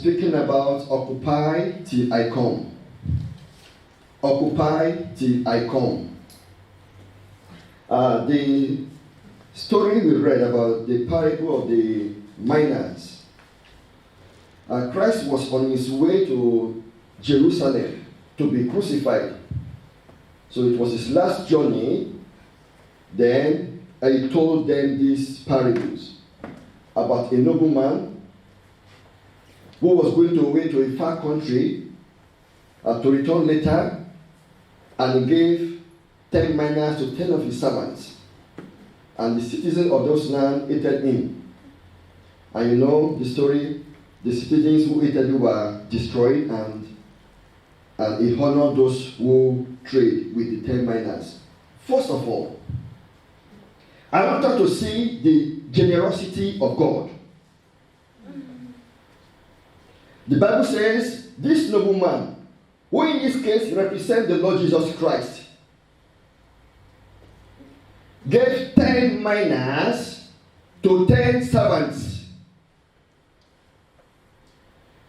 speaking about Occupy Till I Come. Occupy Till I Come. The story we read about the parable of the miners. Christ was on his way to Jerusalem to be crucified. So it was his last journey. Then he told them these parables about a nobleman who was going away to a far country to return later, and he gave 10 minas to 10 of his servants. And the citizens of those lands hated him. And you know the story, the citizens who hated him were destroyed, and he honored those who trade with the 10 minas. First of all, I want us to see the generosity of God. The Bible says this nobleman, who in this case represents the Lord Jesus Christ, gave 10 minas to 10 servants.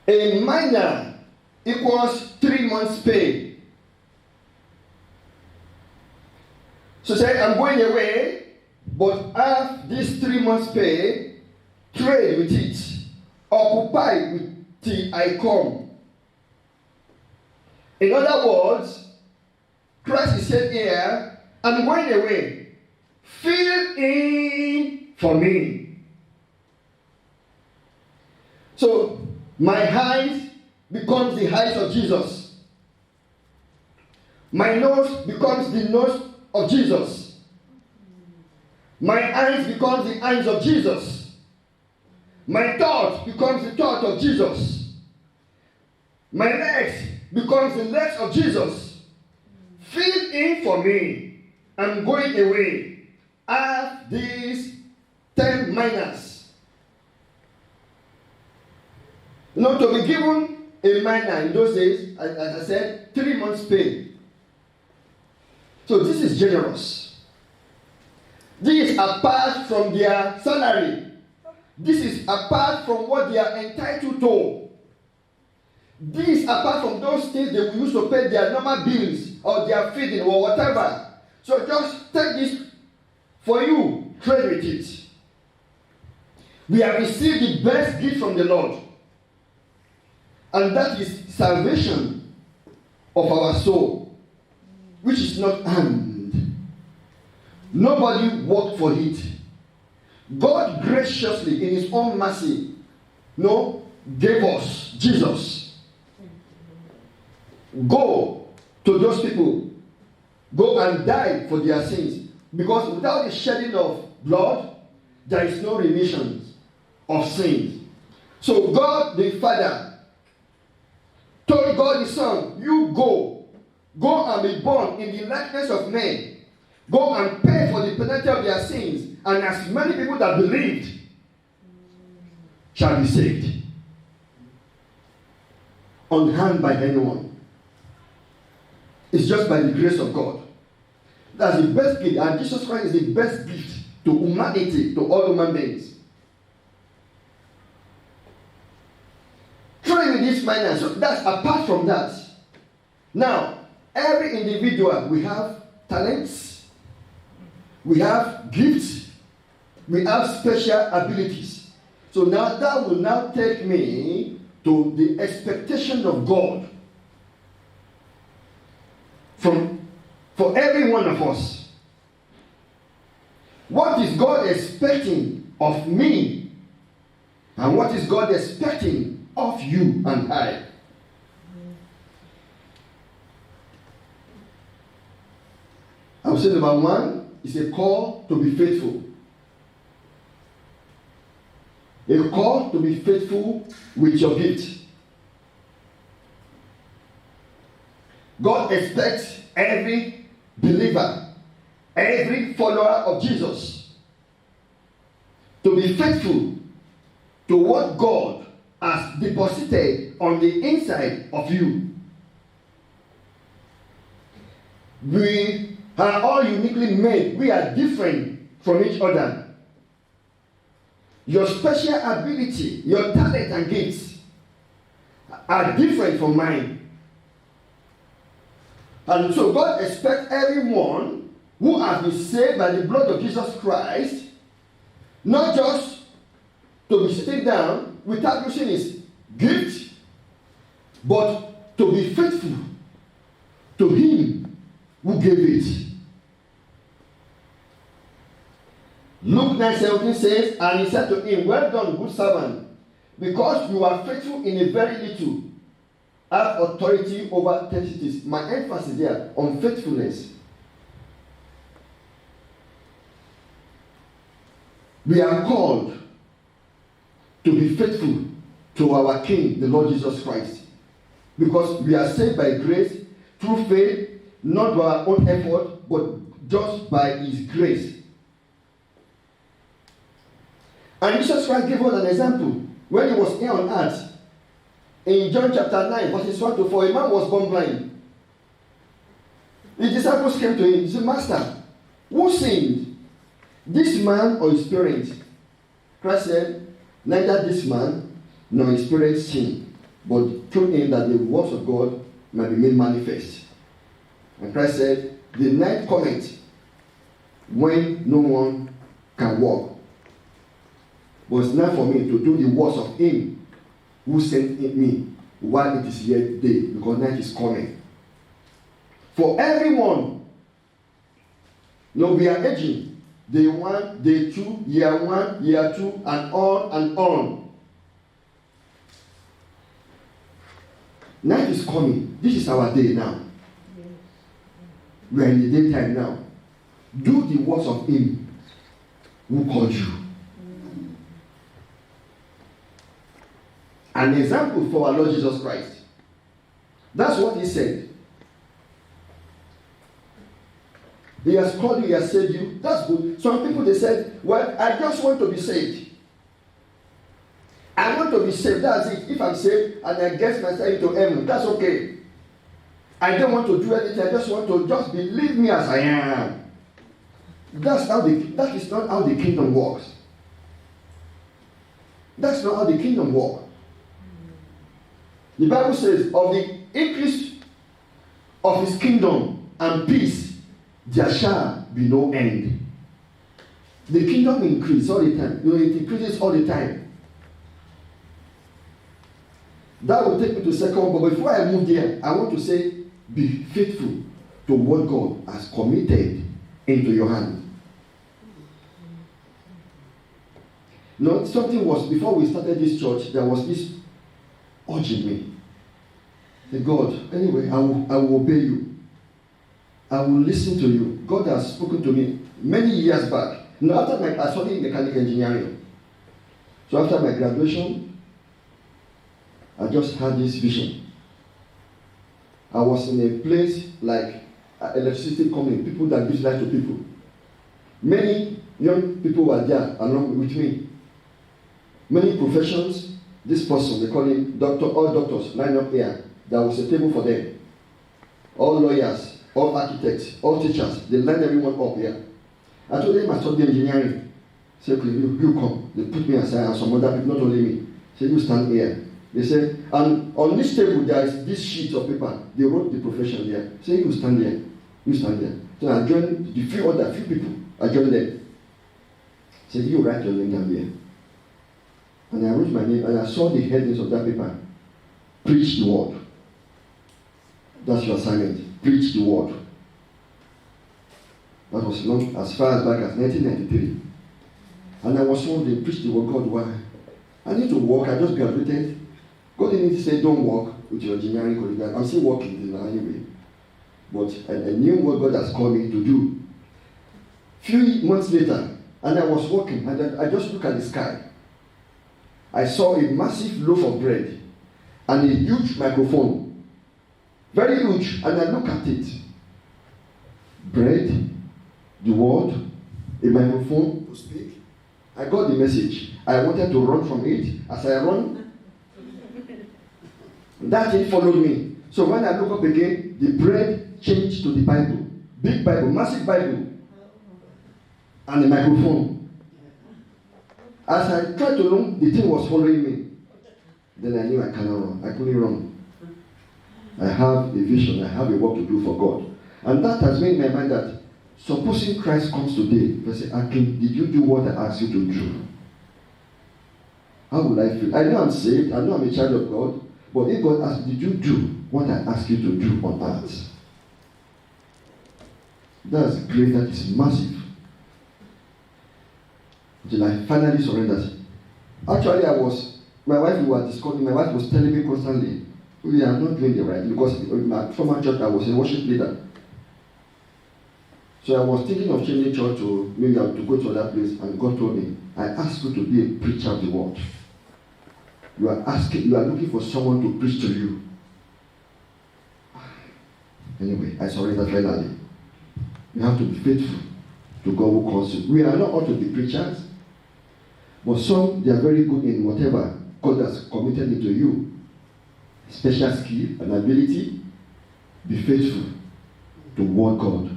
A mina equals 3 months' pay. So say, I'm going away, but have this 3 months' pay, trade with it, occupy with till I come. In other words, Christ is saying here, I'm going away. Fill in for me. So my height becomes the height of Jesus. My nose becomes the nose of Jesus. My eyes becomes the eyes of Jesus. My thought becomes the thought of Jesus. My legs becomes the legs of Jesus. Fill in for me. I'm going away. Have these 10 minas. You know, to be given a mina in those days, as I said, 3 months' pay. So this is generous. This is apart from their salary. This is apart from what they are entitled to. This apart from those things they will use to pay their normal bills or their feeding or whatever. So just take this for you, trade with it. We have received the best gift from the Lord, and that is salvation of our soul, which is not earned. Nobody worked for it. God graciously, in his own mercy, gave us Jesus. Go to those people. Go and die for their sins. Because without the shedding of blood, there is no remission of sins. So God the Father told God the Son, you go. Go and be born in the likeness of men. Go and pay for the penalty of their sins. And as many people that believed shall be saved. Unharmed by anyone. It's just by the grace of God. That's the best gift. And Jesus Christ is the best gift to humanity, to all human beings. Try with this finance. So that's apart from that. Now, every individual, we have talents, we have gifts, we have special abilities. So now that will now take me to the expectation of God for every one of us. What is God expecting of me? And what is God expecting of you and I? I would say number one is a call to be faithful. A call to be faithful with your gift. God expects every believer, every follower of Jesus to be faithful to what God has deposited on the inside of you. We are all uniquely made. We are different from each other. Your special ability, your talent and gifts are different from mine. And so God expects everyone who has been saved by the blood of Jesus Christ not just to be sitting down without using his gift, but to be faithful to him who gave it. Luke 9:17 says, and he said to him, well done, good servant, because you are faithful in a very little, have authority over 10 cities. My emphasis there on faithfulness. We are called to be faithful to our King, the Lord Jesus Christ, because we are saved by grace through faith, not by our own effort, but just by his grace. And Jesus Christ gave us an example when he was here on earth. In John chapter 9, verses 1 to 4, a man was born blind. The disciples came to him. He said, Master, who sinned, this man or his parents? Christ said, neither this man nor his parents sinned, but through him that the works of God might be made manifest. And Christ said, the night cometh when no one can walk. But it's not for me to do the works of him who sent me while it is yet day, because night is coming. For everyone, we are aging. Day 1, day 2, year 1, year 2, and on and on. Night is coming. This is our day now. We are in the daytime now. Do the works of him who called you. An example for our Lord Jesus Christ. That's what he said. He has called you, he has saved you. That's good. Some people, they said, well, I just want to be saved. I want to be saved. That's it. If I'm saved and I get myself into heaven, that's okay. I don't want to do anything. I just want to just believe me as I am. That is not how the kingdom works. That's not how the kingdom works. The Bible says, of the increase of his kingdom and peace, there shall be no end. The kingdom increases all the time. It increases all the time. That will take me to second, but before I move there, I want to say, be faithful to what God has committed into your hand. Something was, before we started this church, there was this urging me. Say, God, anyway, I will obey you. I will listen to you. God has spoken to me many years back. After I studied mechanical engineering. So after my graduation, I just had this vision. I was in a place like electricity company, people that give light to people. Many young people were there along with me. Many professions. This person, they call him doctor. All doctors line up here. There was a table for them. All lawyers, all architects, all teachers, they lined everyone up here. I told them I studied engineering. Say, okay, you come. They put me aside and some other people, not only me. Say, you stand here. They said, and on this table there is this sheet of paper. They wrote the profession there. Say, you stand there. You stand there. So I joined the few people. I joined them. Say, you write your name down here. And I wrote my name and I saw the headings of that paper. Preach the word. That's your assignment. Preach the word. That was long, as far as back as 1993. And I was told they preach the word. God, why? I need to work. I just graduated. God didn't say don't work with your engineering career. I'm still working anyway. But I knew what God has called me to do. Few months later, and I was working, and I just looked at the sky. I saw a massive loaf of bread and a huge microphone. Very huge. And I looked at it. Bread, the word, a microphone to speak. I got the message. I wanted to run from it. As I run, that thing followed me. So when I look up again, the bread changed to the Bible. Big Bible, massive Bible. And the microphone. As I tried to run, the thing was following me. then I knew I cannot run. I couldn't run. I have a vision. I have a work to do for God. And that has made my mind that supposing Christ comes today, I say, Akin, did you do what I asked you to do? How would I feel? I know I'm saved. I know I'm a child of God. But if God asks, did you do what I asked you to do on earth? That's great. That is massive. Until I finally surrendered. Actually, my wife was telling me constantly, we are not doing the right, because in my former church I was a worship leader. So I was thinking of changing church to maybe to go to another place, and God told me, I asked you to be a preacher of the word. You are looking for someone to preach to you. Anyway, I surrendered finally. You have to be faithful to God who calls you. We are not all to be preachers, but some, they are very good in whatever God has committed into you. Special skill and ability. Be faithful to what God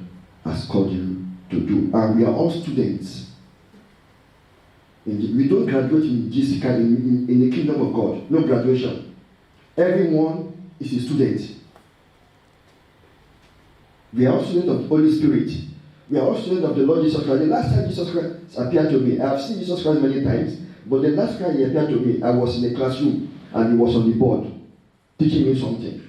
has called you to do. And we are all students. We don't graduate in GCK in the kingdom of God. No graduation. Everyone is a student. We are all students of the Holy Spirit. We are all students of the Lord Jesus Christ. The last time Jesus Christ appeared to me, I have seen Jesus Christ many times, but the last time he appeared to me, I was in a classroom and he was on the board teaching me something.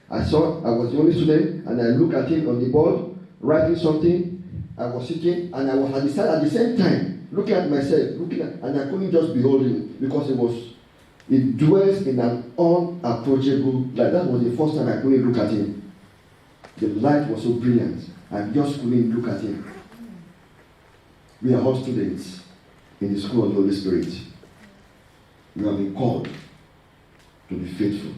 I was the only student, and I looked at him on the board, writing something. I was sitting, and I was at the same time, looking at myself, and I couldn't just behold him, because it dwells in an unapproachable light. That was the first time I couldn't look at him. The light was so brilliant, I just couldn't look at him. We are all students in the school of the Holy Spirit. You have been called to be faithful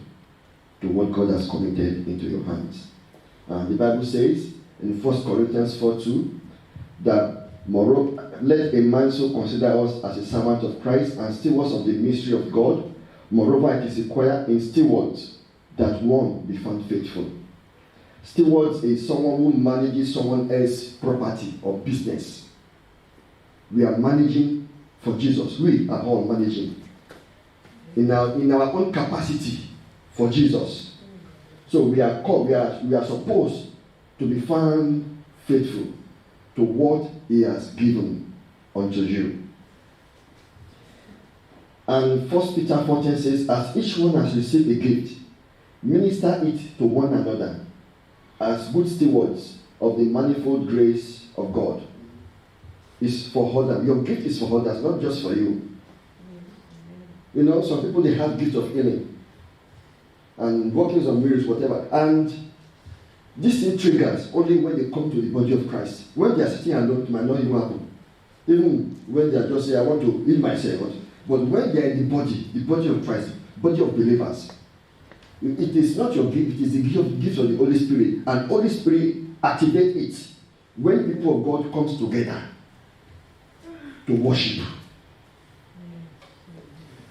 to what God has committed into your hands. The Bible says in 1 Corinthians 4:2 that, moreover, let a man so consider us as a servant of Christ and stewards of the mystery of God. Moreover, it is required in stewards that one be found faithful. Stewards is someone who manages someone else's property or business. We are managing for Jesus. We are all managing in our own capacity for Jesus. So we are called, we are supposed to be found faithful to what he has given unto you. And 1 Peter 4:10 says, as each one has received a gift, minister it to one another as good stewards of the manifold grace of God. It's for others. Your gift is for others, not just for you. You know, some people, they have gifts of healing and workings of miracles, whatever. And this thing triggers only when they come to the body of Christ. When they are sitting alone, it might not even happen. Even when they are just saying, I want to heal myself. But when they are in the body of Christ, body of believers, it is not your gift, it is the gift of the Holy Spirit. And Holy Spirit activates it when people of God comes together to worship.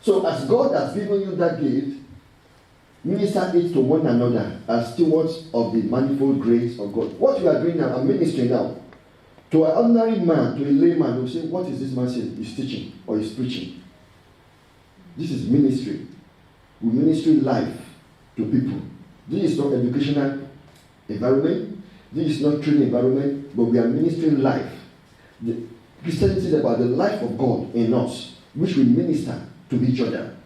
So as God has given you that gift, minister it to one another as stewards of the manifold grace of God. What you are doing now, I'm ministering now. To an ordinary man, to a layman, who say, what is this man saying? He's teaching or he's preaching. This is ministry. We minister life to people. This is not educational environment. This is not training environment, but we are ministering life. The Christianity is about the life of God in us, which we minister to each other.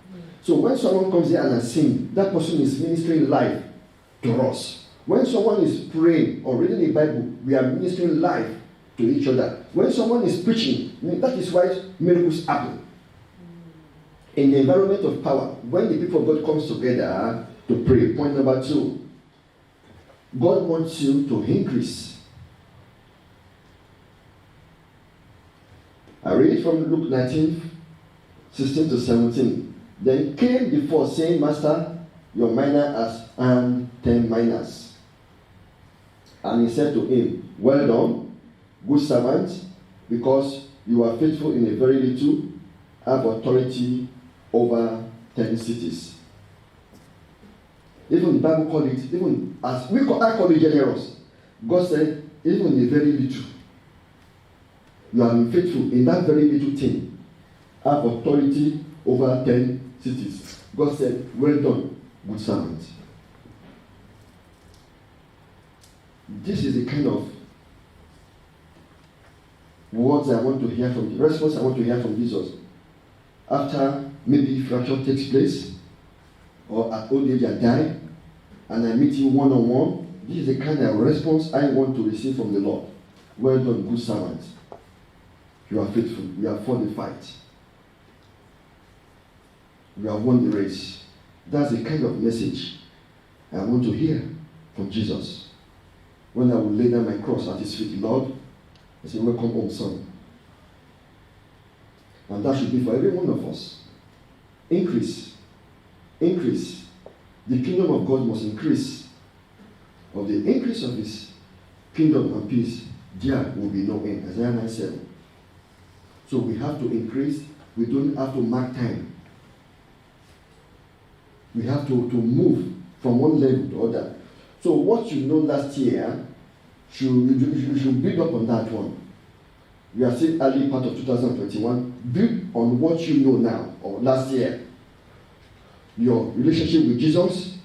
So when someone comes here and sings, that person is ministering life to us. When someone is praying or reading the Bible, we are ministering life to each other. When someone is preaching, that is why miracles happen. In the environment of power, when the people of God comes together to pray, point number 2, God wants you to increase. I read from Luke 19:16-17. Then came before, saying, Master, your miner has earned 10 minas. And he said to him, well done, good servant, because you are faithful in a very little, have authority over 10 cities. Even the Bible called it, even as I call it generous. God said, even in a very little, you have been faithful in that very little thing, have authority over 10 cities. God said, well done, good servant. This is the kind of words I want to hear from, the response I want to hear from Jesus. After maybe fracture takes place, or at old age I die, and I meet him one-on-one, this is the kind of response I want to receive from the Lord. Well done, good servant. You are faithful. You have fought the fight. You have won the race. That's the kind of message I want to hear from Jesus. When I will lay down my cross at his feet, Lord, I say, welcome home, son. And that should be for every one of us. Increase. Increase. The kingdom of God must increase. Of the increase of his kingdom and peace, there will be no end. Isaiah 9:7. So we have to increase. We don't have to mark time. We have to move from one level to other. So what you know last year, you should build up on that one. We are still early part of 2021. Build on what you know now or last year. Your relationship with Jesus,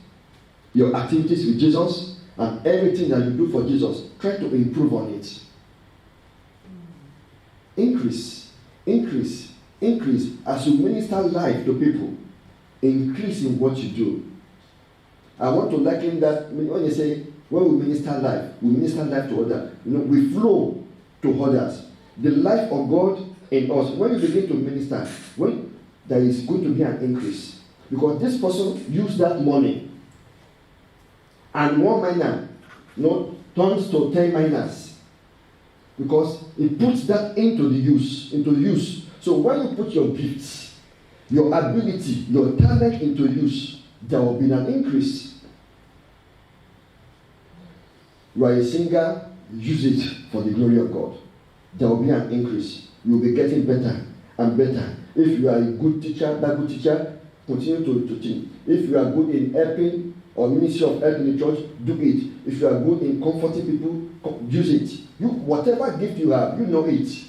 your activities with Jesus, and everything that you do for Jesus. Try to improve on it. Increase, increase, increase. As you minister life to people, increase in what you do. I want to liken that when you say, when we minister life to others. We flow to others. The life of God in us. When you begin to minister, when there is going to be an increase. Because this person used that money. And 1 miner turns to 10 miners. Because it puts that into use. So when you put your gifts, your ability, your talent into use, there will be an increase. You are a singer, use it for the glory of God. There will be an increase. You will be getting better and better. If you are a good teacher, Bible teacher, continue to teach. If you are good in helping or ministry of help in the church, do it. If you are good in comforting people, use it. Whatever gift you have, you know it.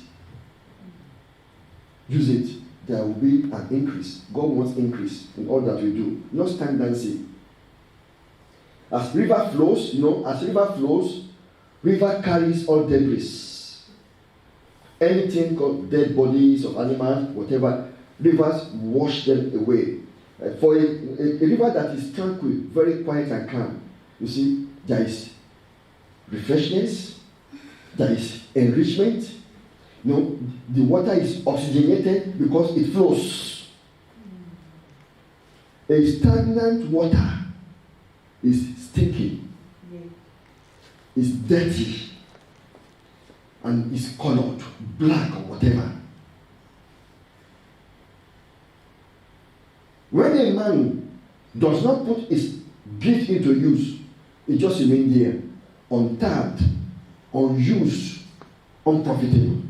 Use it. There will be an increase. God wants increase in all that we do. Not stand dancing. As river flows, river carries all debris. Anything called dead bodies of animals, whatever, rivers wash them away. For a river that is tranquil, very quiet and calm, you see, there is refreshment, there is enrichment. The water is oxygenated because it flows. A stagnant water is stinky, is dirty, and is colored black or whatever. When a man does not put his gift into use, it just remains there, untapped, unused, unprofitable.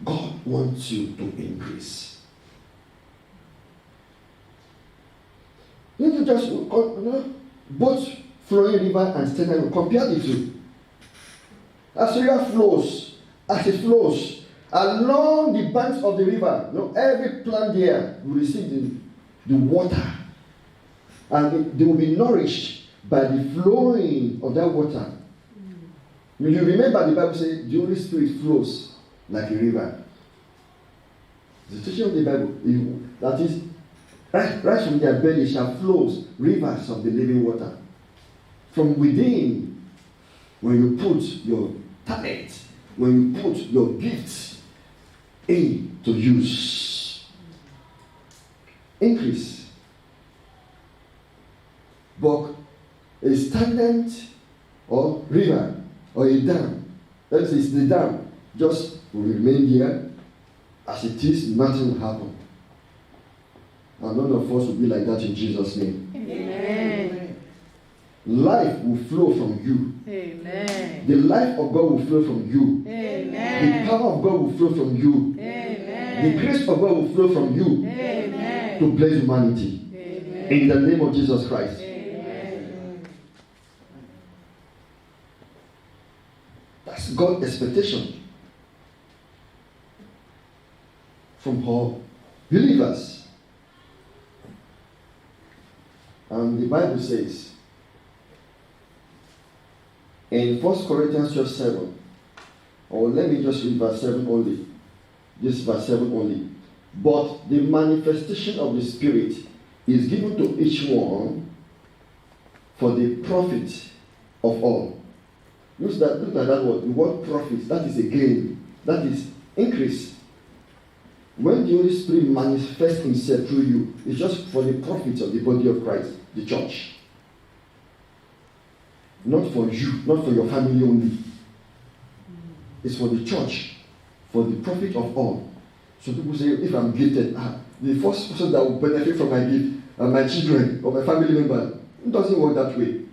God wants you to increase. You just both flowing river and stagnant, compare the two. As the river flows, as it flows along the banks of the river, every plant there will receive the water, and they will be nourished by the flowing of that water. You remember the Bible says the Holy Spirit flows like a river. The teaching of the Bible, that is, right from their belly shall flows rivers of the living water. From within, when you put your talent, when you put your gifts into use, increase. But a stagnant or river or a dam, that is the dam, just will remain here as it is, nothing will happen. And none of us will be like that in Jesus' name. Amen. Life will flow from you. Amen. The life of God will flow from you. Amen. The power of God will flow from you. Amen. The grace of God will flow from you. Amen. To bless humanity. Amen. In the name of Jesus Christ. Amen. That's God's expectation. from all believers. And the Bible says in 1 Corinthians 12:7, or let me just read verse 7 only. Just verse 7 only. But the manifestation of the Spirit is given to each one for the profit of all. Look at that word. The word profit, that is a gain. That is increase. When the Holy Spirit manifests himself through you, it's just for the profit of the body of Christ, the church. Not for you, not for your family only. It's for the church, for the profit of all. So people say, if I'm gifted, the first person that will benefit from my gift are my children or my family member. It doesn't work that way.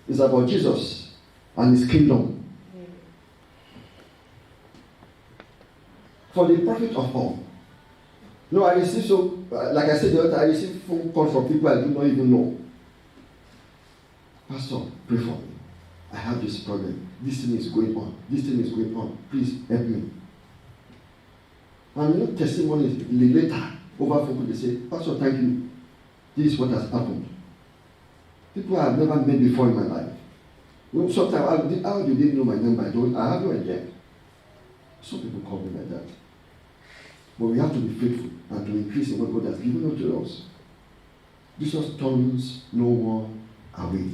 It's about Jesus and his kingdom. For the profit of all. No, I receive like I said the other time, I receive phone calls from people I do not even know. Pastor, pray for me. I have this problem. This thing is going on. This thing is going on. Please help me. And testimonies later over phone call, they say, Pastor, thank you. This is what has happened. People I have never met before in my life. Sometimes, how do they know my number? I have no idea. Some people call me like that. But we have to be faithful and to increase in what God has given unto us. Jesus turns no one away.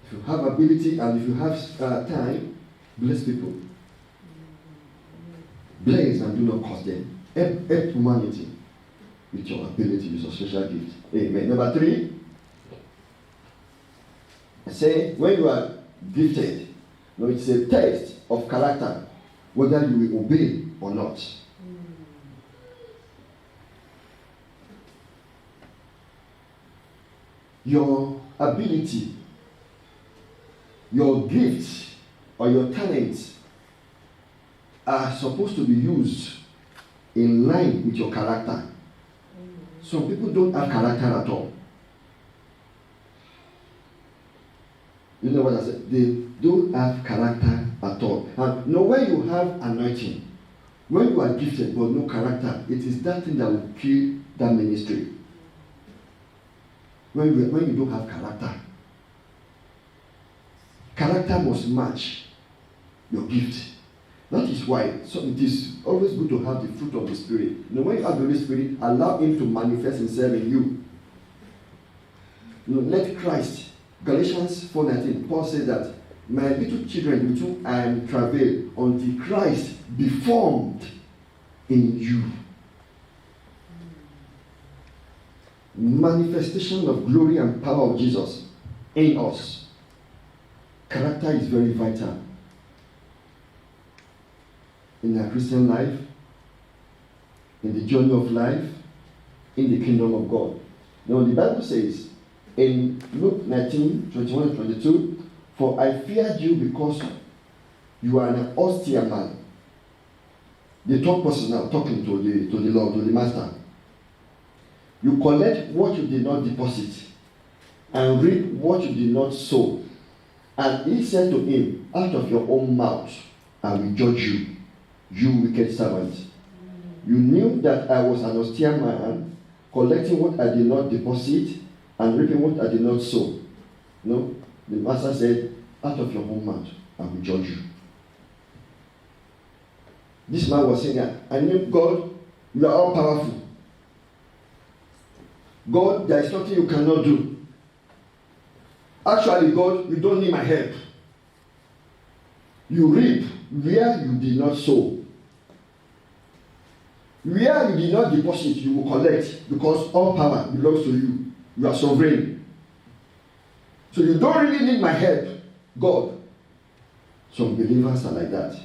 If you have ability and if you have time, bless people. Bless and do not cost them. Help humanity with your ability, with your special gift. Amen. Number 3. Say, when you are gifted, it's a test of character, whether you will obey or not. Your ability, your gifts, or your talents are supposed to be used in line with your character. Some people don't have character at all. You know what I said? They don't have character at all. And when you have anointing, when you are gifted but no character, it is that thing that will kill that ministry. When you don't have character, character must match your gift. That is why it is always good to have the fruit of the Spirit. When you have the Holy Spirit, allow him to manifest himself in you. Let Christ, Galatians 4:19, Paul says that, my little children, with whom I am travail, until Christ be formed in you. Manifestation of glory and power of Jesus in us. Character is very vital in our Christian life, in the journey of life, in the kingdom of God. Now the Bible says in Luke 19:21-22, for I feared you because you are an austere man. The third person now talking to the Lord, to the Master. You collect what you did not deposit and reap what you did not sow. And he said to him, out of your own mouth I will judge you, you wicked servant. You knew that I was an austere man, collecting what I did not deposit and reaping what I did not sow. No, the Master said, out of your own mouth I will judge you. This man was saying, I knew, God, you are all powerful. God, there is nothing you cannot do. Actually, God, you don't need my help. You reap where you did not sow. Where you did not deposit, you will collect, because all power belongs to you. You are sovereign. So you don't really need my help, God. Some believers are like that.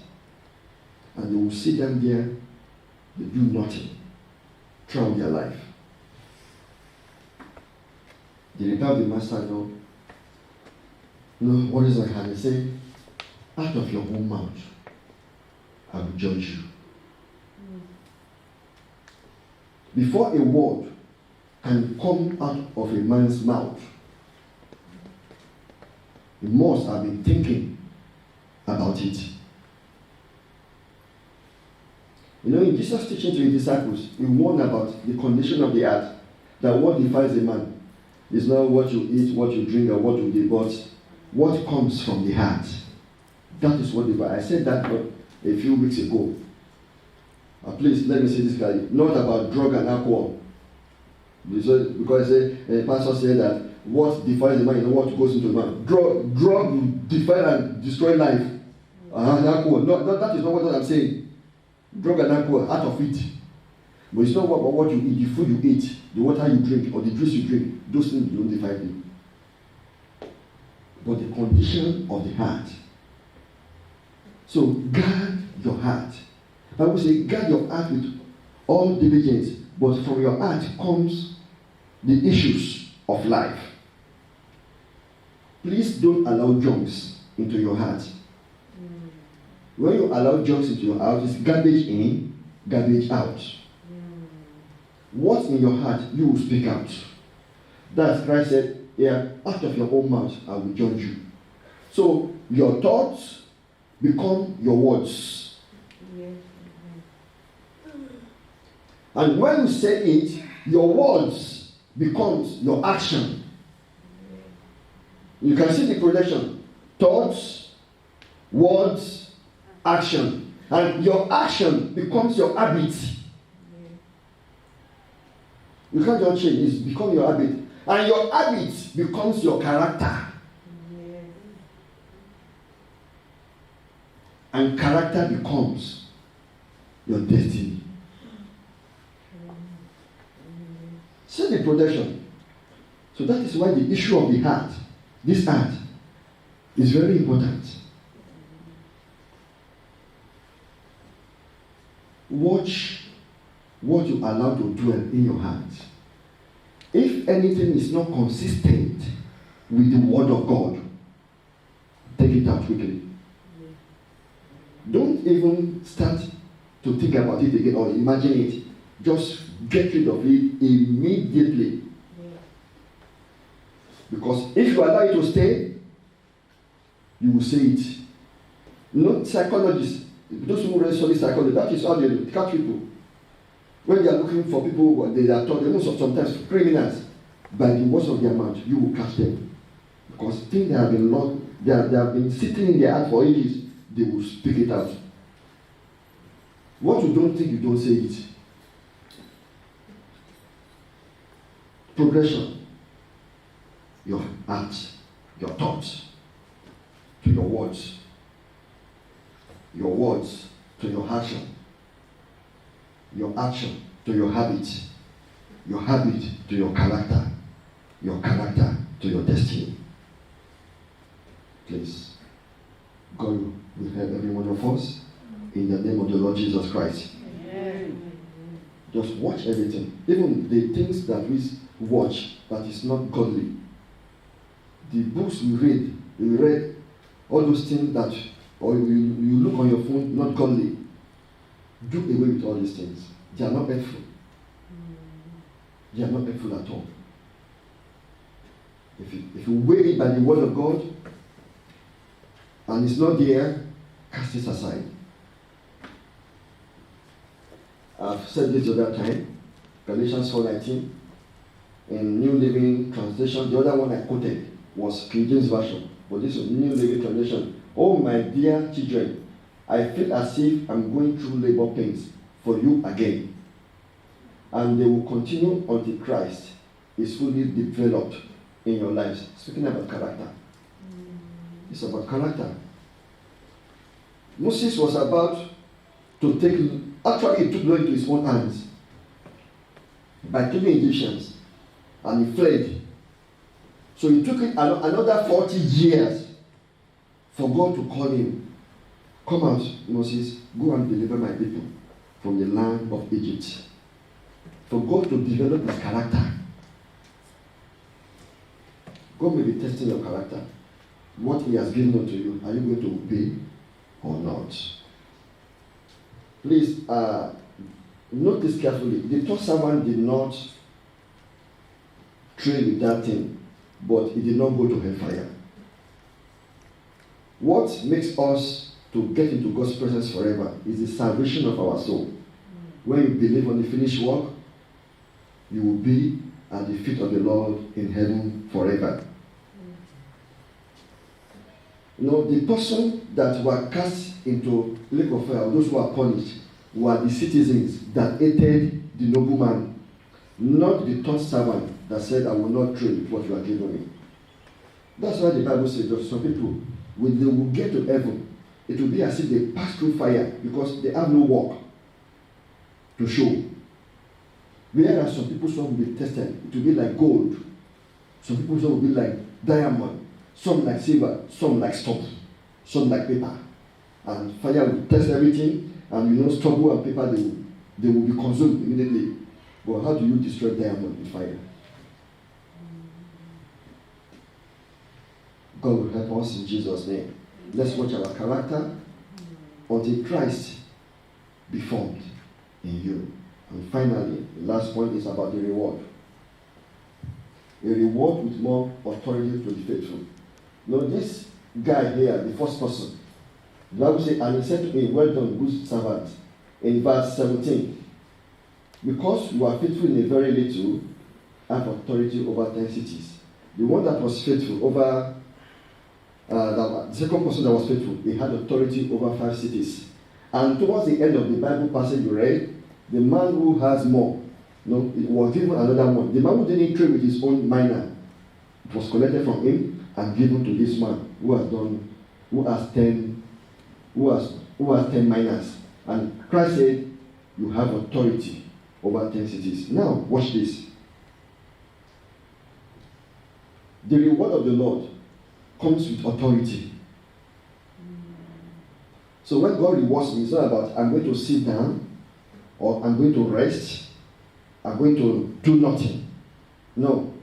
And you will see them there, they do nothing throughout their life. They tell the Master, no, what is my hand? They say, out of your own mouth, I will judge you. Before a word can come out of a man's mouth, he must have been thinking about it. You know, in Jesus' teaching to his disciples, he warned about the condition of the heart, that what defiles a man is not what you eat, what you drink, or what you do, but what comes from the heart. That is what defiles. I said that a few weeks ago. Please, let me say this guy, not about drug and alcohol. Because a pastor said that what defiles a man is not what goes into a man. Drug will defile and destroy life. And alcohol, that is not what I'm saying. Drug and alcohol, out of it. But it's not about what you eat, the food you eat, the water you drink, or the juice you drink. Those things don't defile you. But the condition of the heart. So guard your heart. I would say guard your heart with all diligence, but from your heart comes the issues of life. Please don't allow junks into your heart. When you allow junks into your heart, it's garbage in, garbage out. What's in your heart, you will speak out. That's Christ said, yeah, out of your own mouth, I will judge you. So your thoughts become your words. And when you say it, your words becomes your action. You can see the progression. Thoughts, words, action. And your action becomes your habit. You can't just change, it's become your habit. And your habit becomes your character. And character becomes your destiny. See the progression. So that is why the issue of the heart, this heart, is very important. Watch what you allow to dwell in your heart. If anything is not consistent with the word of God, take it out quickly. Don't even start to think about it again or imagine it. Just get rid of it immediately. Because if you allow it to stay, you will say it. Not psychologists, those who really study psychology, that is how they catch people. When they are looking for people, they are taught, sometimes criminals, by the words of their mouth, you will catch them. Because things that have been locked, they have been sitting in their heart for ages, they will speak it out. What you don't think, you don't say it. Progression. Your heart, your thoughts, to your words to your action to your habit to your character to your destiny. Please, God will help every one of us in the name of the Lord Jesus Christ. Amen. Just watch everything, even the things that we watch that is not godly. The books we read all those things that, or you look on your phone, not godly. Do away with all these things. They are not helpful. They are not helpful at all. If you weigh it by the word of God and it's not there, cast it aside. I've said this the other time, Galatians 4:19, in New Living Translation. The other one I quoted was King James Version, but this is New Living Translation. Oh, my dear children, I feel as if I'm going through labor pains for you again. And they will continue until Christ is fully developed in your lives. Speaking about character. It's about character. Moses was about to take, actually he took law into his own hands by killing Egyptians, and he fled. So it took it another 40 years for God to call him. Come out, Moses, go and deliver my people from the land of Egypt. For God to develop his character. God may be testing your character. What he has given unto you, are you going to obey or not? Please note this carefully. The third servant did not trade with that thing, but he did not go to hellfire. What makes us to get into God's presence forever is the salvation of our soul. when you believe on the finished work, you will be at the feet of the Lord in heaven forever. You know, the person that were cast into lake of fire, those who were punished, were the citizens that hated the nobleman, not the third servant that said, I will not trade what you are giving me. That's why the Bible says that some people, when they will get to heaven, it will be as if they pass through fire because they have no work to show. Whereas some people's soul will be tested, it will be like gold. Some people's soul will be like diamond, some like silver, some like stubble, some like paper. And fire will test everything, and you know, stubble and paper, they will be consumed immediately. But how do you destroy diamond with fire? God will help us in Jesus' name. Let's watch our character until Christ be formed in you. And finally, the last point is about the reward. A reward with more authority to the faithful. Now, this guy here, the first person, the Bible says, and he said to him, well done, good servant. In verse 17, because you are faithful in a very little, have authority over 10 cities. The one that was faithful over, the second person that was faithful, he had authority over 5 cities. And towards the end of the Bible passage you read, the man who has more, you know, it was given another one. The man who didn't trade with his own mina, it was collected from him and given to this man who has 10 minas. And Christ said, you have authority over 10 cities. Now, watch this. The reward of the Lord comes with authority. So when God rewards me, it's not about I'm going to sit down or I'm going to rest, I'm going to do nothing. No.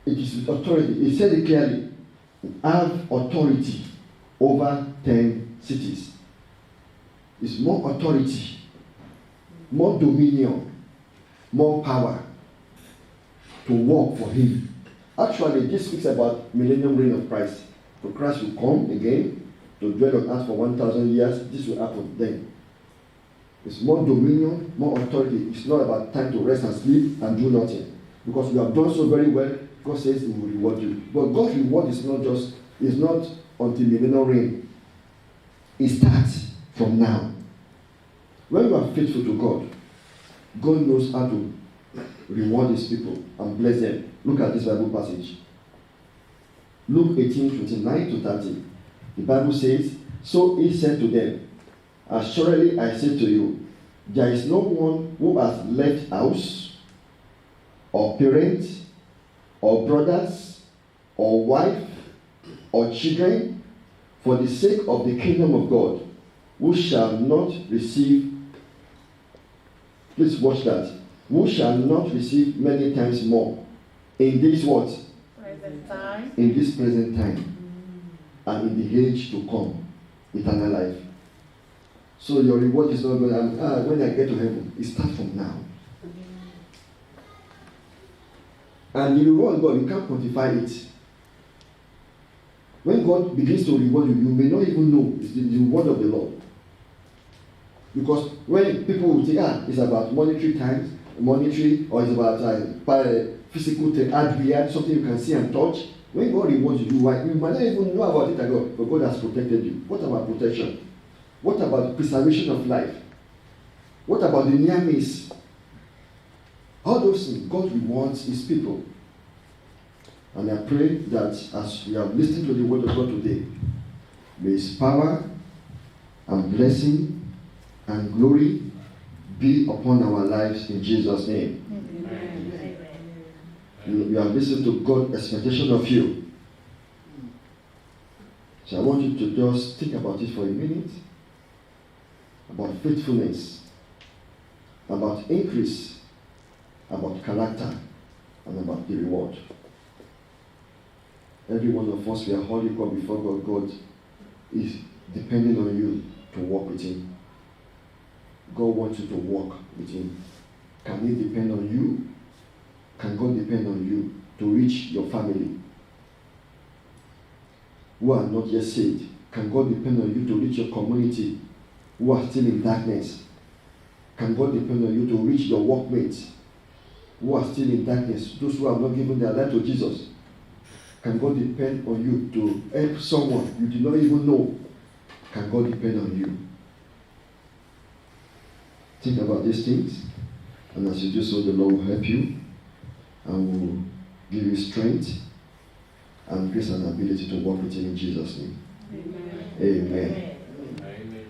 It is with authority. He said it clearly. Have authority over 10 cities. It's more authority, more dominion, more power to work for him. Actually, this speaks about millennium reign of Christ. So Christ will come again to dwell on earth for 1,000 years. This will happen then. It's more dominion, more authority. It's not about time to rest and sleep and do nothing. Because we have done so very well, God says He will reward you. But God's reward is not until millennial reign. It starts from now. When you are faithful to God, God knows how to reward His people and bless them. Look at this Bible passage. Luke 18:29 to 30. The Bible says, so He said to them, assuredly I say to you, there is no one who has left house, or parents, or brothers, or wife, or children, for the sake of the kingdom of God, who shall not receive, please watch that, who shall not receive many times more in this what? Present time. In this present time, and in the age to come, eternal life. So your reward is not going to, when I get to heaven, it starts from now. And the reward of God, you can't quantify it. When God begins to reward you, you may not even know it's the reward of the Lord. Because when people will say, it's about monetary, or it's about physical thing, hardware, something you can see and touch. When God rewards you, you might not even know about it at all, but God has protected you. What about protection? What about the preservation of life? What about the near miss? All those things, God rewards His people. And I pray that as we have listened to the word of God today, may His power and blessing and glory be upon our lives in Jesus' name. We have listened to God's expectation of you. So I want you to just think about it for a minute. About faithfulness, about increase, about character, and about the reward. Every one of us, we are all equal before God. God is depending on you to walk with Him. God wants you to walk with Him. Can He depend on you? Can God depend on you to reach your family who are not yet saved? Can God depend on you to reach your community who are still in darkness? Can God depend on you to reach your workmates who are still in darkness, those who have not given their life to Jesus? Can God depend on you to help someone you did not even know? Can God depend on you? Think about these things, and as you do so, the Lord will help you and will give you strength and grace and ability to walk with Him in Jesus' name. Amen. Amen.